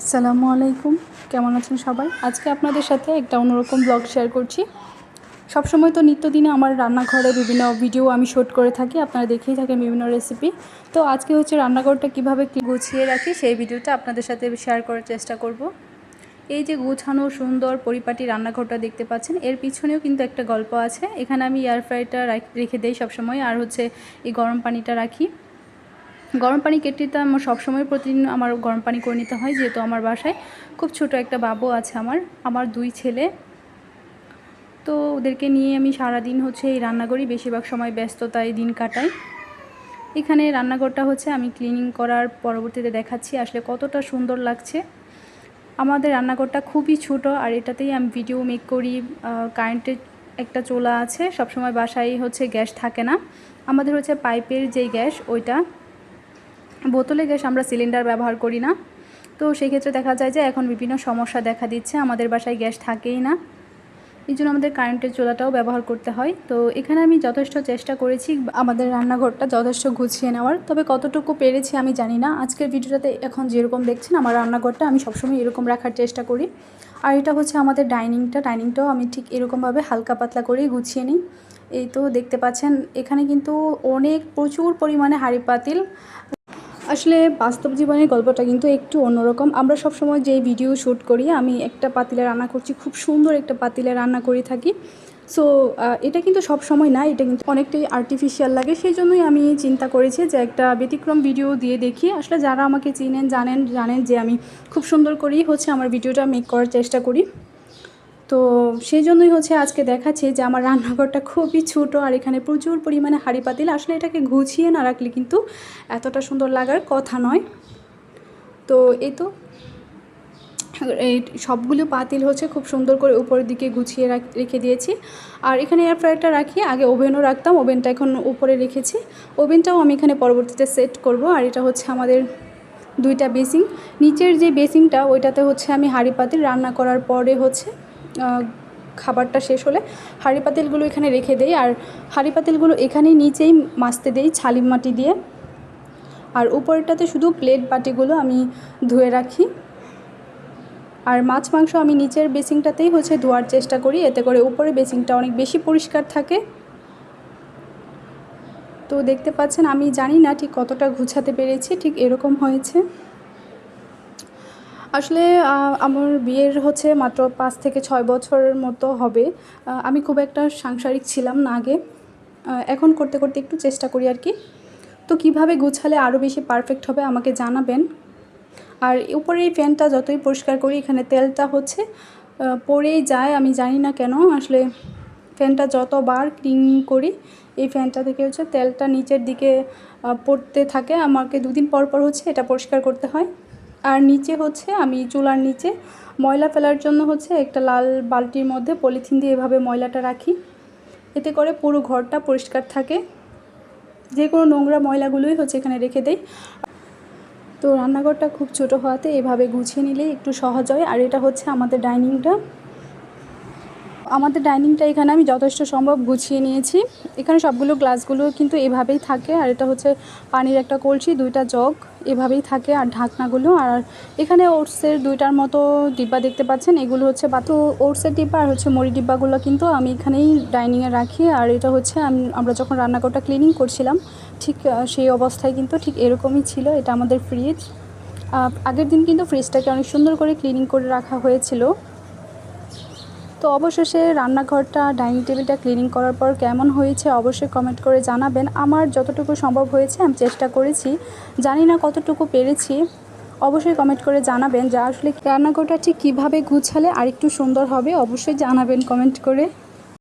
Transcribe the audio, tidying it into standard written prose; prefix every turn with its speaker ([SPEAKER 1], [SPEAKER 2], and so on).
[SPEAKER 1] আসসালামু আলাইকুম, কেমন আছেন সবাই? আজকে আপনাদের সাথে একটা অন্যরকম ব্লগ শেয়ার করছি। সবসময় তো নিত্যদিনে আমার রান্নাঘরে বিভিন্ন ভিডিও আমি শ্যুট করে থাকি, আপনারা দেখেই থাকেন বিভিন্ন রেসিপি। তো আজকে হচ্ছে রান্নাঘরটা কীভাবে গুছিয়ে রাখি সেই ভিডিওটা আপনাদের সাথে শেয়ার করার চেষ্টা করব। এই যে গুছানো সুন্দর পরিপাটি রান্নাঘরটা দেখতে পাচ্ছেন, এর পিছনেও কিন্তু একটা গল্প আছে। এখানে আমি এয়ার ফ্রায়ারটা রেখে দেই সবসময়, আর হচ্ছে এই গরম পানিটা রাখি। গরম পানি কেটলিতে আমার সবসময় প্রতিদিন আমার গরম পানি করে নিতে হয়, যেহেতু আমার বাসায় খুব ছোট একটা বাবু আছে। আমার 2 ছেলে, তো ওদেরকে নিয়ে আমি সারাদিন হচ্ছে এই রান্নাঘরেই বেশিরভাগ সময় ব্যস্ততায় দিন কাটাই। এখানে রান্নাঘরটা হচ্ছে আমি ক্লিনিং করার পরবর্তীতে দেখাচ্ছি আসলে কতটা সুন্দর লাগছে। আমাদের রান্নাঘরটা খুবই ছোট, আর এটাতেই আমি ভিডিও মেক করি। কারেন্টের একটা চুলা আছে, সবসময় বাসায় হচ্ছে গ্যাস থাকে না। আমাদের হচ্ছে পাইপের যেই গ্যাস, ওইটা বোতলে গ্যাস, আমরা সিলিন্ডার ব্যবহার করি না। তো সেই ক্ষেত্রে দেখা যায় যে এখন বিভিন্ন সমস্যা দেখা দিচ্ছে, আমাদের বাসায় গ্যাস থাকেই না, এই জন্য আমাদের কারেন্টের চুলাটাও ব্যবহার করতে হয়। তো এখানে আমি যথেষ্ট চেষ্টা করেছি আমাদের রান্নাঘরটা যথেষ্ট গুছিয়ে নেওয়ার, তবে কতটুকু পেরেছি আমি জানি না। আজকের ভিডিওটাতে এখন যেরকম দেখছেন আমার রান্নাঘরটা আমি সবসময় এরকম রাখার চেষ্টা করি। আর এটা হচ্ছে আমাদের ডাইনিংটাও আমি ঠিক এরকমভাবে হালকা পাতলা করেই গুছিয়ে নিই। এই তো দেখতে পাচ্ছেন এখানে কিন্তু প্রচুর পরিমাণে হাঁড়ি পাতিল। আসলে বাস্তব জীবনের গল্পটা কিন্তু একটু অন্যরকম। আমরা সবসময় যেই ভিডিও শ্যুট করি, আমি একটা পাতিলে রান্না করছি, খুব সুন্দর একটা পাতিলে রান্না করে থাকি। সো এটা কিন্তু সব সময় না, এটা কিন্তু অনেকটাই আর্টিফিশিয়াল লাগে। সেই জন্যই আমি চিন্তা করেছি যে একটা ব্যতিক্রম ভিডিও দিয়ে দেখি। আসলে যারা আমাকে চিনেন জানেন যে আমি খুব সুন্দর করেই হচ্ছে আমার ভিডিওটা মেক করার চেষ্টা করি। তো সেই জন্যই হচ্ছে আজকে দেখাচ্ছি যে আমার রান্নাঘরটা খুবই ছোটো, আর এখানে প্রচুর পরিমাণে হাঁড়ি পাতিল। আসলে এটাকে গুছিয়ে না রাখলে কিন্তু এতটা সুন্দর লাগার কথা নয়। তো এই তো এই সবগুলো পাতিল হচ্ছে খুব সুন্দর করে উপরের দিকে গুছিয়ে রেখে দিয়েছি। আর এখানে এয়ার ফ্রায়ারটা রাখি, আগে ওভেনও রাখতাম, ওভেনটা এখন উপরে রেখেছি। ওভেনটাও আমি এখানে পরবর্তীতে সেট করব। আর এটা হচ্ছে আমাদের 2টা বেসিং। নিচের যে বেসিংটা ওইটাতে হচ্ছে আমি হাঁড়ি পাতিল রান্না করার পরে হচ্ছে খাবারটা শেষ হলে হাঁড়ি পাতিলগুলো এখানে রেখে দেই। আর হাঁড়ি পাতিলগুলো এখানেই নিচেই মাজতে দেই ছালিম মাটি দিয়ে। আর উপরেরটাতে শুধু প্লেট বাটিগুলো আমি ধুয়ে রাখি। আর মাছ মাংস আমি নিচের বেসিংটাতেই হচ্ছে ধোয়ার চেষ্টা করি, এতে করে উপরে বেসিংটা অনেক বেশি পরিষ্কার থাকে। তো দেখতে পাচ্ছেন আমি জানি না ঠিক কতটা গুছাতে পেরেছি, ঠিক এরকম হয়েছে। আসলে আমার বিয়ের হচ্ছে মাত্র 5 থেকে 6 বছরের মতো হবে। আমি খুব একটা সাংসারিক ছিলাম না আগে, এখন করতে করতে একটু চেষ্টা করি আর কি। তো কিভাবে গুছালে আরও বেশি পারফেক্ট হবে আমাকে জানাবেন। আর উপরে এই ফ্যানটা যতই পরিষ্কার করি, এখানে তেলটা হচ্ছে পড়েই যায়, আমি জানি না কেন। আসলে ফ্যানটা যতবার ক্লিন করি, এই ফ্যানটা থেকে হচ্ছে তেলটা নিচের দিকে পড়তে থাকে। আমাকে 2 দিন পর পর হচ্ছে এটা পরিষ্কার করতে হয়। আর নিচে হচ্ছে আমি চুলার নিচে ময়লা ফেলার জন্য হচ্ছে একটা লাল বালতির মধ্যে পলিথিন দিয়ে এভাবে ময়লাটা রাখি, এতে করে পুরো ঘরটা পরিষ্কার থাকে। যে কোনো নোংরা ময়লাগুলোই হচ্ছে এখানে রেখে দেই। তো রান্নাঘরটা খুব ছোট হওয়াতে এভাবে গুছিয়ে নিলে একটু সহজ হয়। আর এটা হচ্ছে আমাদের ডাইনিংটা এখানে আমি যথেষ্ট সম্ভব গুছিয়ে নিয়েছি। এখানে সবগুলো গ্লাসগুলো কিন্তু এভাবেই থাকে। আর এটা হচ্ছে পানির একটা কলসি, 2টা জগ এভাবেই থাকে, আর ঢাকনাগুলো। আর এখানে ওটসের 2টার মতো ডিব্বা দেখতে পাচ্ছেন, এগুলো হচ্ছে ওটসের ডিব্বা। আর হচ্ছে মুড়ি ডিব্বাগুলো কিন্তু আমি এখানেই ডাইনিংয়ে রাখি। আর এটা হচ্ছে আমরা যখন রান্নাঘরটা ক্লিনিং করছিলাম ঠিক সেই অবস্থায় কিন্তু ঠিক এরকমই ছিল। এটা আমাদের ফ্রিজ। আগের দিন কিন্তু ফ্রিজটাকে অনেক সুন্দর করে ক্লিনিং করে রাখা হয়েছিল। তো অবশেষে রান্নাঘরটা ডাইনিং টেবিলটা ক্লিনিং করার পর কেমন হয়েছে অবশ্যই কমেন্ট করে জানাবেন। আমার যতটুকু সম্ভব হয়েছে আমি চেষ্টা করেছি, জানি না কতটুকু পেরেছি। অবশ্যই কমেন্ট করে জানাবেন যে আসলে রান্নাঘরটা ঠিক কীভাবে গুছালে আরেকটু সুন্দর হবে, অবশ্যই জানাবেন কমেন্ট করে।